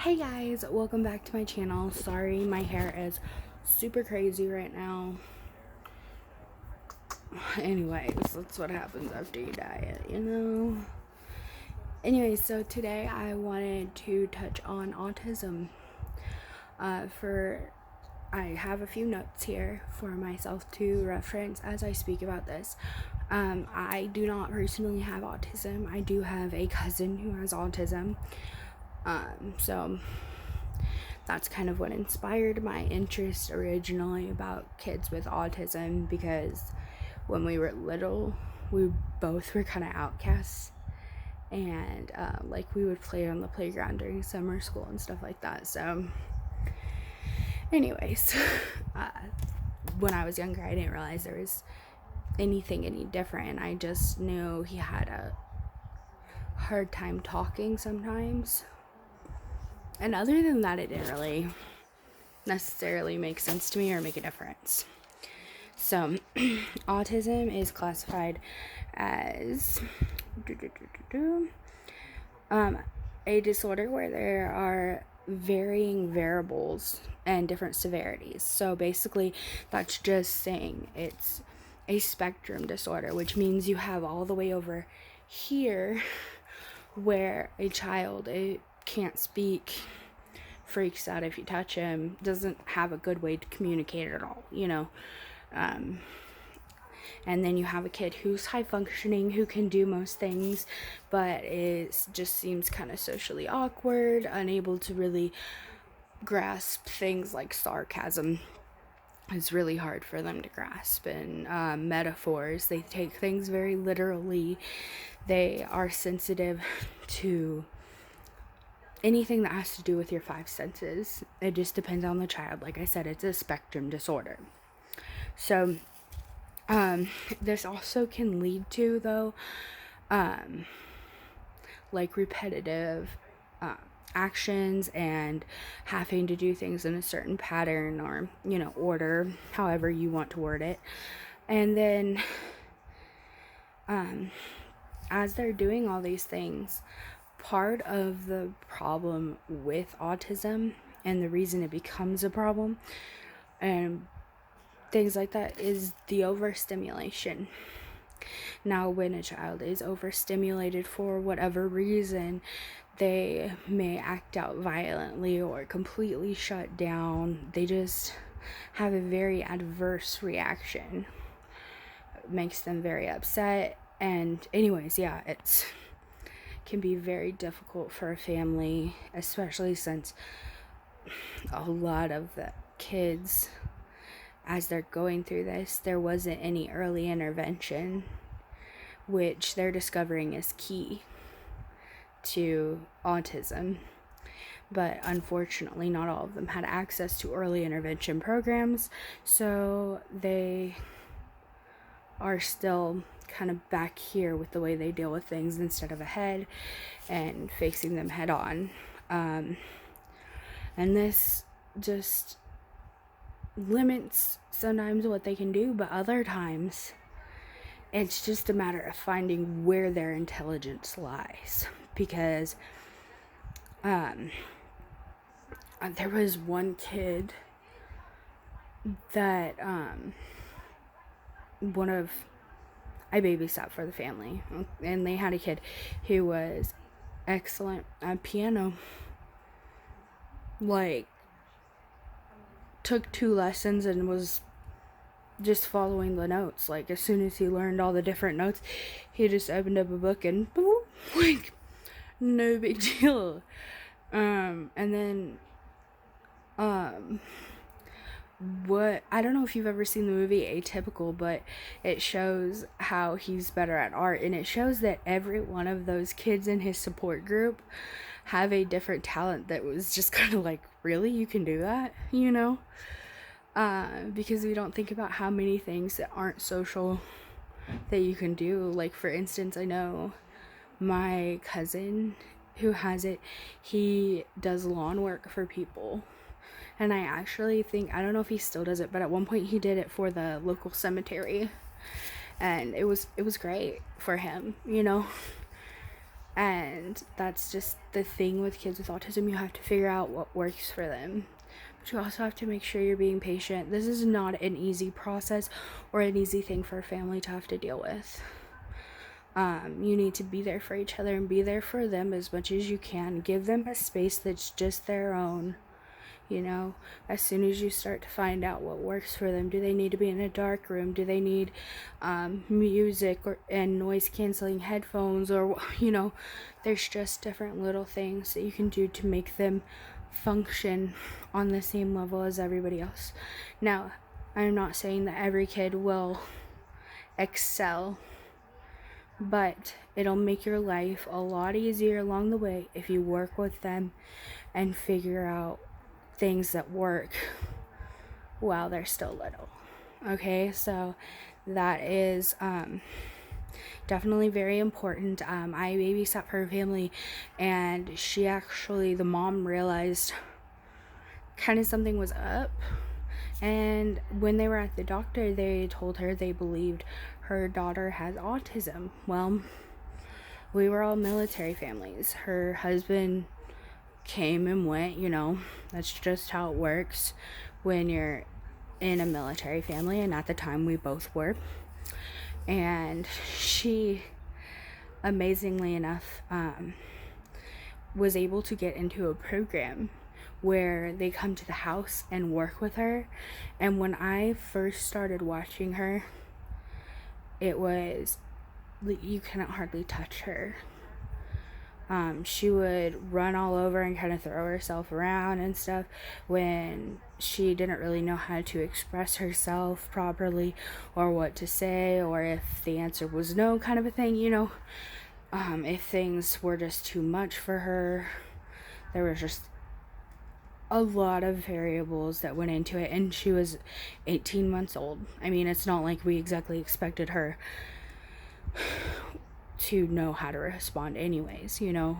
Hey guys, welcome back to my channel. Sorry, my hair is super crazy right now. Anyways, that's what happens after you diet, you know? Anyways, so today I wanted to touch on autism. I have a few notes here for myself to reference as I speak about this. I do not personally have autism. I do have a cousin who has autism. So that's kind of what inspired my interest originally about kids with autism, because when we were little, we both were kind of outcasts, and like we would play on the playground during summer school and stuff like that. So anyways, when I was younger, I didn't realize there was anything any different. I just knew he had a hard time talking sometimes, and other than that, it didn't really necessarily make sense to me or make a difference. So autism is classified as a disorder where there are varying variables and different severities. So basically, that's just saying it's a spectrum disorder, which means you have all the way over here where a child can't speak, freaks out if you touch him, doesn't have a good way to communicate at all, you know. And then you have a kid who's high functioning, who can do most things, but it just seems kind of socially awkward, unable to really grasp things like sarcasm. It's really hard for them to grasp, and metaphors. They take things very literally. They are sensitive to anything that has to do with your five senses. It just depends on the child. Like I said, it's a spectrum disorder. So this also can lead to, though, like repetitive actions and having to do things in a certain pattern or, you know, order, however you want to word it. And then as they're doing all these things, part of the problem with autism and the reason it becomes a problem and things like that is the overstimulation. Now, when a child is overstimulated for whatever reason, they may act out violently or completely shut down. They just have a very adverse reaction. It makes them very upset. And anyways, yeah, it can be very difficult for a family, especially since a lot of the kids, as they're going through this, there wasn't any early intervention, which they're discovering is key to autism. But unfortunately, not all of them had access to early intervention programs, so they are still kind of back here with the way they deal with things instead of ahead and facing them head on. And this just limits sometimes what they can do, but other times it's just a matter of finding where their intelligence lies. Because there was one kid that I babysat for the family, and they had a kid who was excellent at piano. Like, took 2 lessons and was just following the notes. Like, as soon as he learned all the different notes, he just opened up a book and boom, like, no big deal. And then what, I don't know if you've ever seen the movie Atypical, but it shows how he's better at art, and it shows that every one of those kids in his support group have a different talent that was just kind of like, really, you can do that, you know? Because we don't think about how many things that aren't social that you can do. Like, for instance, I know my cousin who has it, he does lawn work for people. And I actually think, I don't know if he still does it, but at one point he did it for the local cemetery. And it was great for him, you know? And that's just the thing with kids with autism. You have to figure out what works for them. But you also have to make sure you're being patient. This is not an easy process or an easy thing for a family to have to deal with. You need to be there for each other and be there for them as much as you can. Give them a space that's just their own. You know, as soon as you start to find out what works for them, do they need to be in a dark room? Do they need music and noise canceling headphones? Or, you know, there's just different little things that you can do to make them function on the same level as everybody else. Now, I'm not saying that every kid will excel, but it'll make your life a lot easier along the way if you work with them and figure out things that work while they're still little. Okay, so that is definitely very important. I babysat for a family, and the mom realized kind of something was up. And when they were at the doctor, they told her they believed her daughter has autism. Well, we were all military families. Her husband came and went, you know, that's just how it works when you're in a military family, and at the time we both were. And she, amazingly enough, was able to get into a program where they come to the house and work with her. And when I first started watching her, it was, you cannot hardly touch her. She would run all over and kind of throw herself around and stuff when she didn't really know how to express herself properly or what to say, or if the answer was no, kind of a thing, you know. If things were just too much for her, there was just a lot of variables that went into it, and she was 18 months old. I mean, it's not like we exactly expected her to know how to respond anyways, you know.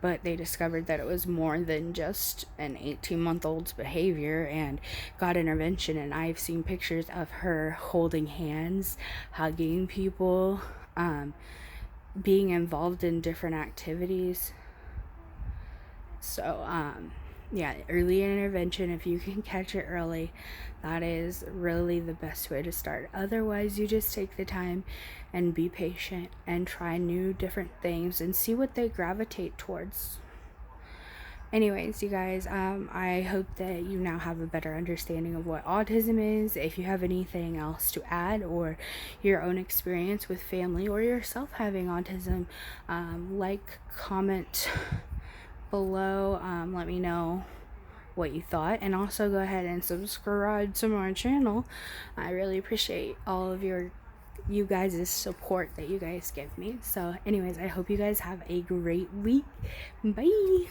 But they discovered that it was more than just an 18-month-old's behavior and got intervention. And I've seen pictures of her holding hands, hugging people, being involved in different activities. So yeah, early intervention, if you can catch it early, that is really the best way to start. Otherwise, you just take the time and be patient and try new different things and see what they gravitate towards. Anyways, you guys, I hope that you now have a better understanding of what autism is. If you have anything else to add, or your own experience with family or yourself having autism, like, comment below. Let me know what you thought, and also go ahead and subscribe to my channel. I really appreciate all of you guys' support that you guys give me. So anyways, I hope you guys have a great week. Bye.